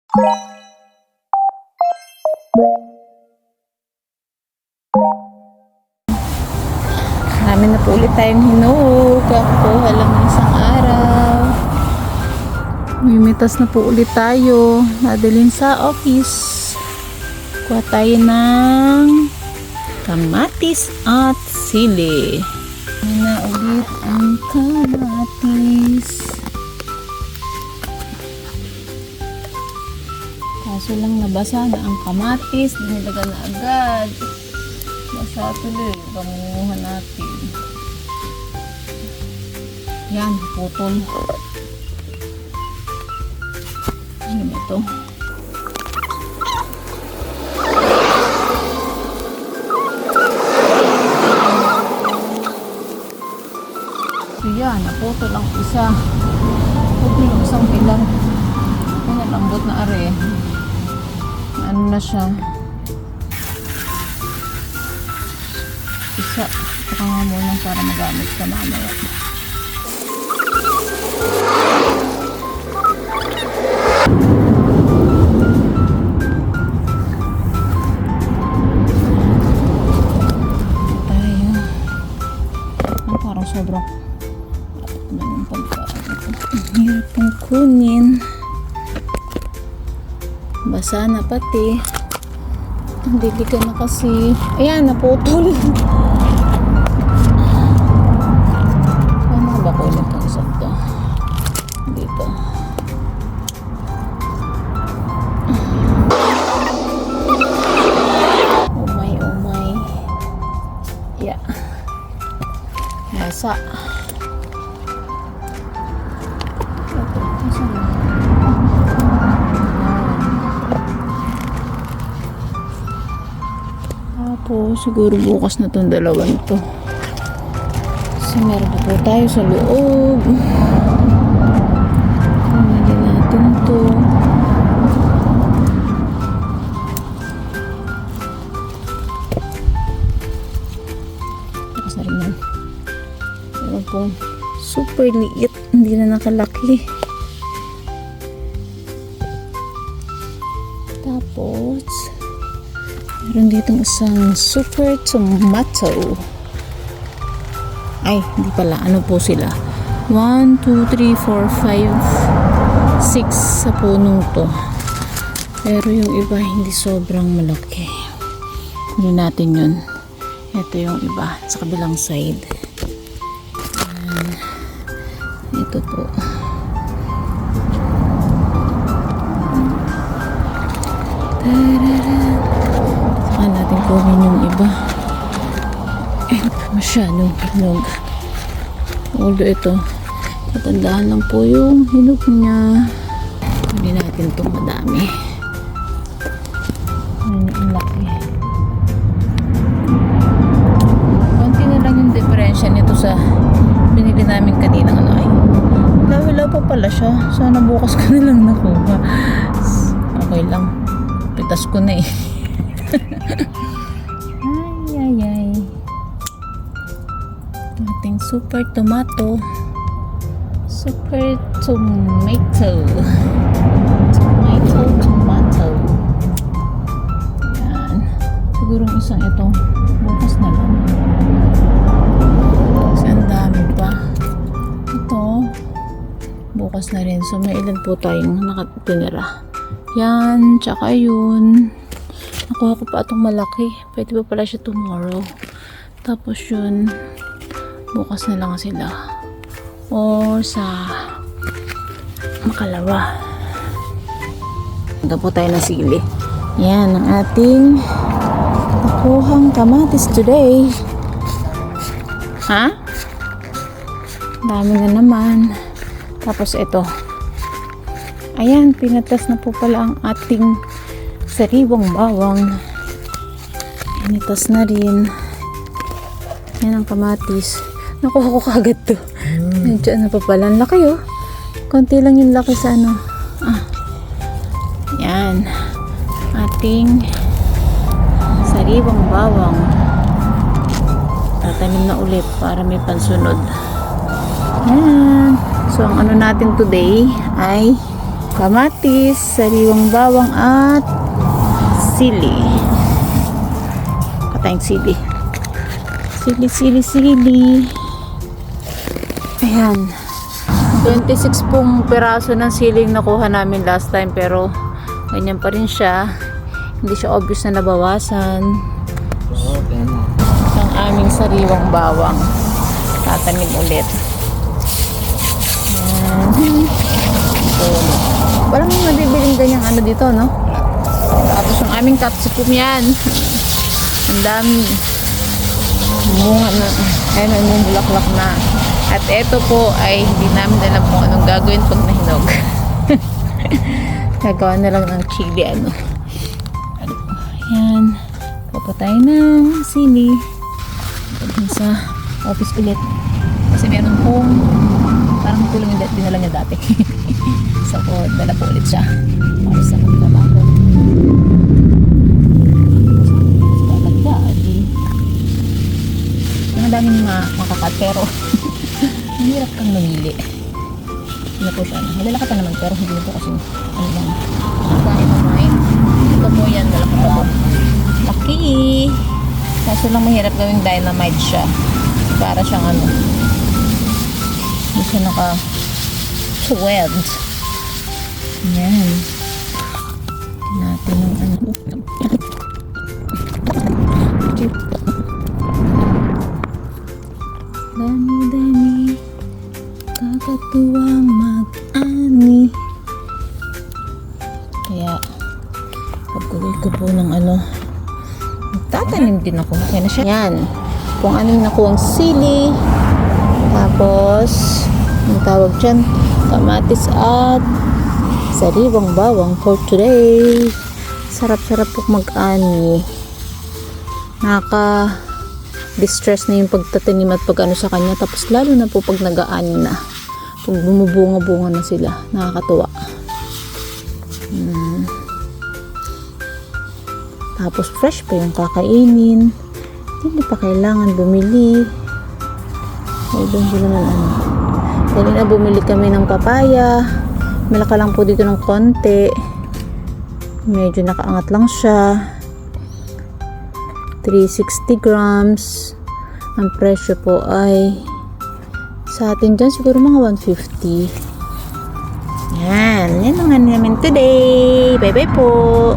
Marami na po ulit tayong hinog. Kakuha lang ng isang araw. Mimitas na po ulit tayo. Nadalhin sa office. Kuha tayo ng kamatis at sili. Na ulit ang kamatis. Kaso lang nabasa na ang kamatis. Dinilaga na agad. Basa tuloy. Pangunguha natin. Yan, putol. Ano ba ito? So yan, naputol ang isa. Putol yung isang pilar. Yan, lambot na are. Ano na siya? Isa. Saka nga muna para magamit sa mamaya. Parang sobrang hirap pong kunin. Basa na pati. Hindi ka na kasi. Ayan, naputol. Ano ba kunin itong isa to? Dito. Oh my, oh my. Yeah. Basa. Tapos siguro bukas na tong dalawang to. Kasi meron pa po tayo sa loob. Kunin natin to. Tapos na rin yan. Meron pong super liit. Hindi na nakalaki. Tapos meron ditong isang super tomato. Ay, hindi pala. Ano po sila? 1, 2, 3, 4, 5, 6 sa punong to. Pero yung iba hindi sobrang malaki. Hindi natin yun. Ito yung iba sa kabilang side. Ayan. Ito po. Tararan. Saka natin kunin yung iba. Masyadong hinog. Although ito, matandaan lang po yung hinog niya. Hindi natin itong madami. Ang laki. Konti na lang yung diferensya nito sa binili namin kanina. Ano ay, lawa pa pala siya. Sana bukas ko na lang nakuha. Okay lang. Pitas ko na eh. Ay. Ating super tomato. Super tomato. Tomato. Yan. Siguro isang ito. Bukas na lang. Kasi ang dami pa. Ito. Bukas na rin. So may ilan po tayong nakatinira. Yan. Tsaka yun. Nakuha ko pa itong malaki. Pwede pa pala siya tomorrow. Tapos yun. Bukas na lang sila. Or sa makalawa. Ito po tayo ng sili. Yan ang ating nakuhang kamatis today. Ha? Dami na naman. Tapos ito. Ayan, pinatas na po pala ang ating sariwang bawang. Pinitas na rin. Yan ang kamatis. Nakuha ko kagad to. Medyo ano pa pala. Ang laki oh. Konti lang yung laki sa ano. Yan. Ating sariwang bawang. Tatanim na ulit para may pansunod. Yan. So ang ano natin today ay kamatis, sariwang bawang at sili. Katayang sili. Sili. Ayan. 26 pong peraso ng siling nakuha namin last time, pero ganyan pa rin siya. Hindi siya obvious na nabawasan. Okay na. Ang aming sariwang bawang. Tatanim ulit. Ayan. So, parang nabibiling ganyang ano dito, no? Tapos yung aming capsicum yan. Ang dami. Munga na. Ayun, may bulaklak na. At ito po ay hindi namin alam kung anong gagawin pag nahinog. Gagawa na lang ng chili, ano. Ayan. Papatay ng sili. Pagdating sa office ulit. Kasi meron pong parang tulong yung dinala niya dati. So, dala po ulit siya. Para sa magtrabaho. Ang daming makakat, pero mahirap kang mamili. Hindi po siya. Malalaki pa naman, pero hindi po kasi ano lang. Kain na mine. Ito po yan, malaki pa po. Laki! Kaso lang mahirap gawing dynamite siya. Para siyang ano. Hindi siya naka-swed. Yan. Natin ng ano. Dami-dami, kakatuwang mag-ani. Kaya, pagkuloy ko po ng ano, magtatanim din ako. Kaya na siya. Yan. Kung anong nakuwang sili. Tapos, ang tawag dyan, kamatis at sariwang bawang for today. Sarap-sarap po mag-ani. Distress na yung pagtatanim at pag-ano sa kanya, tapos lalo na po pag nag-aani na, pag bumubunga-bunga na sila, nakakatuwa. Tapos fresh pa yung kakainin, hindi pa kailangan bumili. Ay, doon sila naman ano. Dali na bumili kami ng papaya, malaka lang po dito ng konti, medyo nakaangat lang siya. 360 grams. Ang presyo po ay sa atin dyan siguro mga 150. Yan ang namin today. Bye bye po.